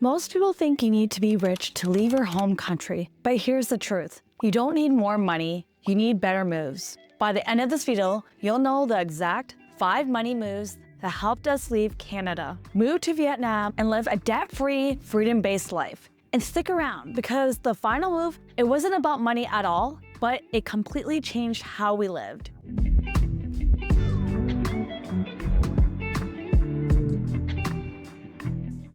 Most people think you need to be rich to leave your home country, but here's the truth. You don't need more money, you need better moves. By the end of this video, you'll know the exact 5 money moves that helped us leave Canada, move to Vietnam, and live a debt-free, freedom-based life. And stick around, because the final move, it wasn't about money at all, but it completely changed how we lived.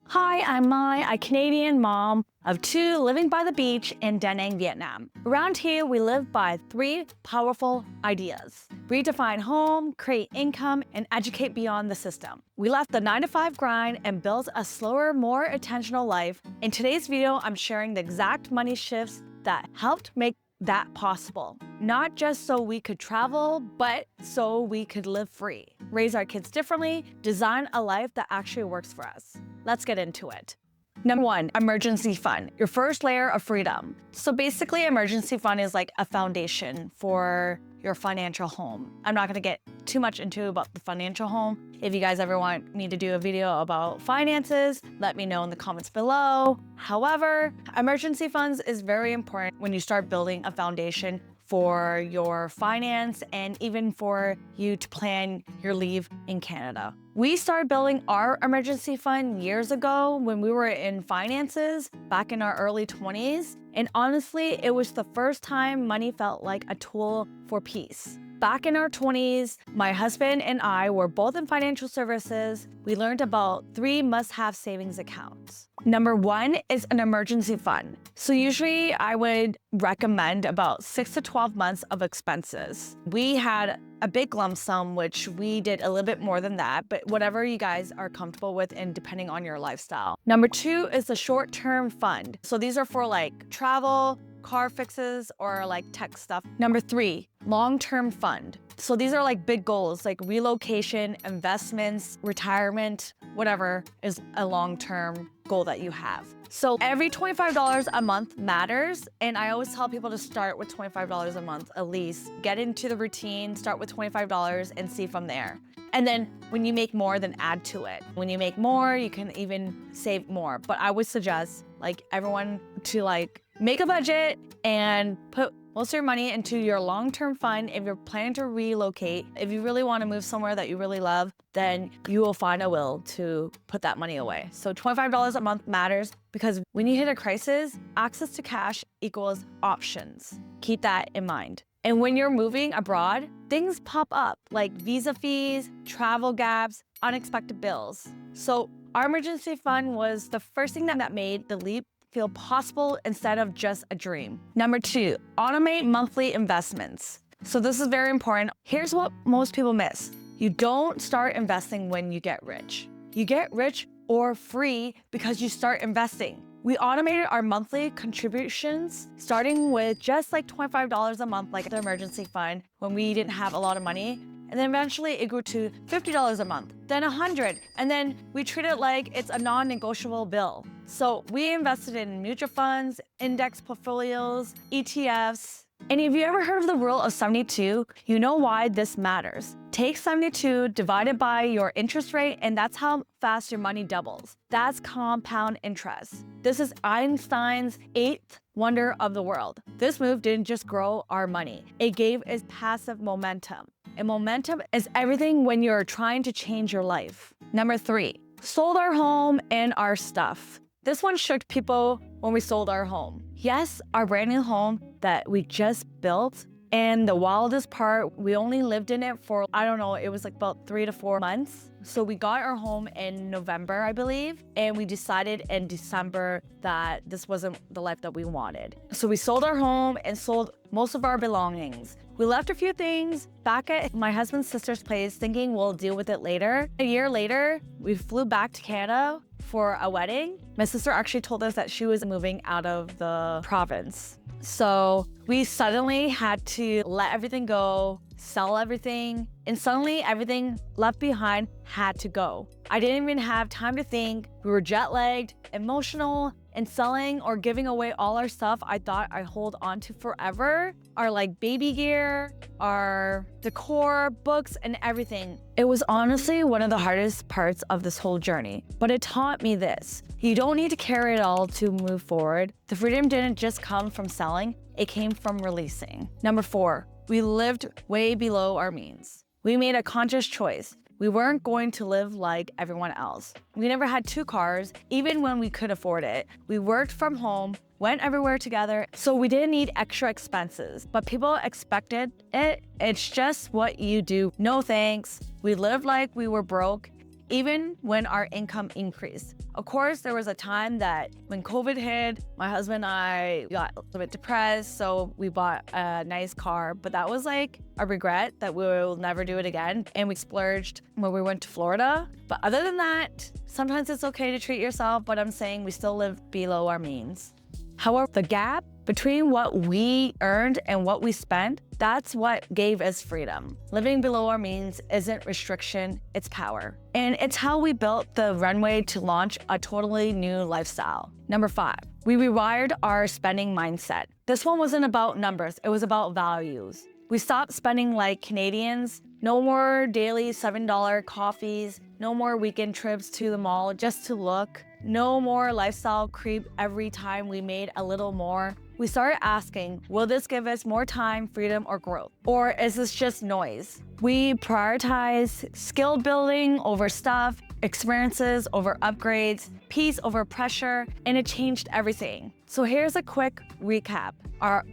Hi, I'm Mai, a Canadian mom of 2 living by the beach in Danang, Vietnam. Around here, we live by 3 powerful ideas: redefine home, create income, and educate beyond the system. We left the 9-to-5 grind and built a slower, more intentional life. In today's video, I'm sharing the exact money shifts that helped make that possible. Not just so we could travel, but so we could live free, raise our kids differently, design a life that actually works for us. Let's get into it. Number 1, emergency fund, your first layer of freedom. So basically, emergency fund is like a foundation for your financial home. I'm not gonna get too much into about the financial home. If you guys ever want me to do a video about finances, let me know in the comments below. However, emergency funds is very important when you start building a foundation for your finance and even for you to plan your leave in Canada. We started building our emergency fund years ago when we were in finances back in our early 20s. And honestly, it was the first time money felt like a tool for peace. Back in our 20s, my husband and I were both in financial services. We learned about 3 must-have savings accounts. Number 1 is an emergency fund. So usually I would recommend about 6 to 12 months of expenses. We had a big lump sum, which we did a little bit more than that, but whatever you guys are comfortable with and depending on your lifestyle. Number 2 is the short-term fund. So these are for like travel, car fixes, or like tech stuff. Number 3, long-term fund. So these are like big goals, like relocation, investments, retirement, whatever is a long-term goal that you have. So every $25 a month matters. And I always tell people to start with $25 a month at least. Get into the routine, start with $25 and see from there. And then when you make more, then add to it. When you make more, you can even save more. But I would suggest like everyone to like make a budget and put most of your money into your long-term fund. If you're planning to relocate, if you really want to move somewhere that you really love, then you will find a will to put that money away. So $25 a month matters because when you hit a crisis, access to cash equals options. Keep that in mind. And when you're moving abroad, things pop up like visa fees, travel gaps, unexpected bills. So our emergency fund was the first thing that made the leap feel possible instead of just a dream. Number 2, automate monthly investments. So this is very important. Here's what most people miss. You don't start investing when you get rich. You get rich or free because you start investing. We automated our monthly contributions, starting with just like $25 a month, like the emergency fund, when we didn't have a lot of money. And then eventually it grew to $50 a month, then $100, and then we treat it like it's a non-negotiable bill. So we invested in mutual funds, index portfolios, ETFs. And if you ever heard of the rule of 72, you know why this matters. Take 72 divided by your interest rate, and that's how fast your money doubles. That's compound interest. This is Einstein's 8th wonder of the world. This move didn't just grow our money. It gave us passive momentum. And momentum is everything when you're trying to change your life. Number 3, sold our home and our stuff. This one shook people when we sold our home. Yes, our brand new home that we just built. And the wildest part, we only lived in it for, I don't know, it was like about 3 to 4 months. So we got our home in November, I believe, and we decided in December that this wasn't the life that we wanted. So we sold our home and sold most of our belongings. We left a few things back at my husband's sister's place thinking we'll deal with it later. A year later, we flew back to Canada for a wedding. My sister actually told us that she was moving out of the province. So we suddenly had to let everything go, sell everything, and suddenly everything left behind had to go. I didn't even have time to think. We were jet-lagged, emotional, and selling or giving away all our stuff I thought I hold on to forever. Our like baby gear, our decor, books, and everything. It was honestly one of the hardest parts of this whole journey, but it taught me this. You don't need to carry it all to move forward. The freedom didn't just come from selling, it came from releasing. Number 4, we lived way below our means. We made a conscious choice. We weren't going to live like everyone else. We never had 2 cars, even when we could afford it. We worked from home, went everywhere together, so we didn't need extra expenses. But people expected it. It's just what you do. No thanks. We lived like we were broke, even when our income increased. Of course, there was a time that when COVID hit, my husband and I got a little bit depressed, so we bought a nice car, but that was like a regret that we will never do it again. And we splurged when we went to Florida. But other than that, sometimes it's okay to treat yourself, but I'm saying we still live below our means. However, the gap between what we earned and what we spent, that's what gave us freedom. Living below our means isn't restriction, it's power. And it's how we built the runway to launch a totally new lifestyle. Number 5, we rewired our spending mindset. This one wasn't about numbers, it was about values. We stopped spending like Canadians. No more daily $7 coffees, no more weekend trips to the mall just to look. No more lifestyle creep every time we made a little more. We started asking, will this give us more time, freedom, or growth? Or is this just noise? We prioritize skill building over stuff, experiences over upgrades, peace over pressure, and it changed everything. So here's a quick recap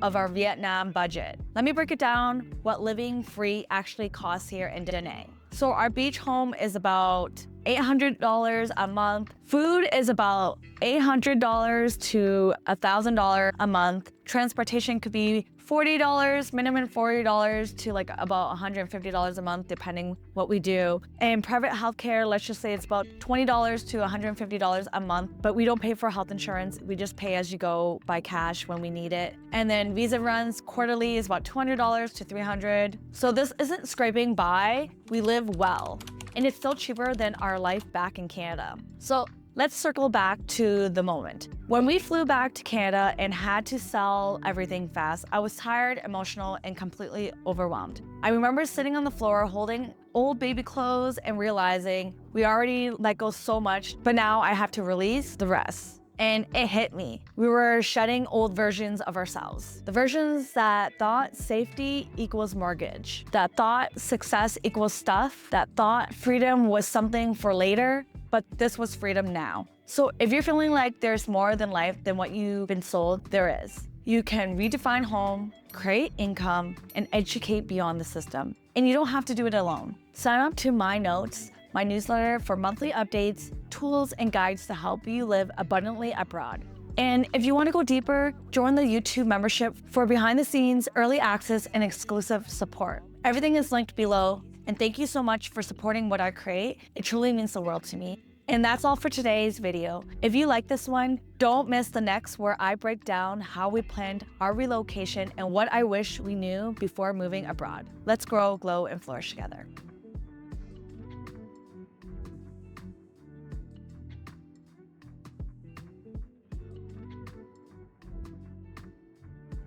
of our Vietnam budget. Let me break it down what living free actually costs here in Danang. So our beach home is about $800 a month. Food is about $800 to $1,000 a month. Transportation could be $40, minimum $40 to like about $150 a month, depending what we do. And private healthcare, let's just say it's about $20 to $150 a month, but we don't pay for health insurance. We just pay as you go by cash when we need it. And then visa runs quarterly is about $200 to $300. So this isn't scraping by, we live well. And it's still cheaper than our life back in Canada. So let's circle back to the moment. When we flew back to Canada and had to sell everything fast, I was tired, emotional, and completely overwhelmed. I remember sitting on the floor holding old baby clothes and realizing we already let go so much, but now I have to release the rest. And it hit me. We were shedding old versions of ourselves. The versions that thought safety equals mortgage, that thought success equals stuff, that thought freedom was something for later, but this was freedom now. So if you're feeling like there's more than life than what you've been sold, there is. You can redefine home, create income, and educate beyond the system. And you don't have to do it alone. Sign up to My Notes, my newsletter, for monthly updates, tools, and guides to help you live abundantly abroad. And if you want to go deeper, join the YouTube membership for behind the scenes, early access, and exclusive support. Everything is linked below. And thank you so much for supporting what I create. It truly means the world to me. And that's all for today's video. If you like this one, don't miss the next where I break down how we planned our relocation and what I wish we knew before moving abroad. Let's grow, glow, and flourish together.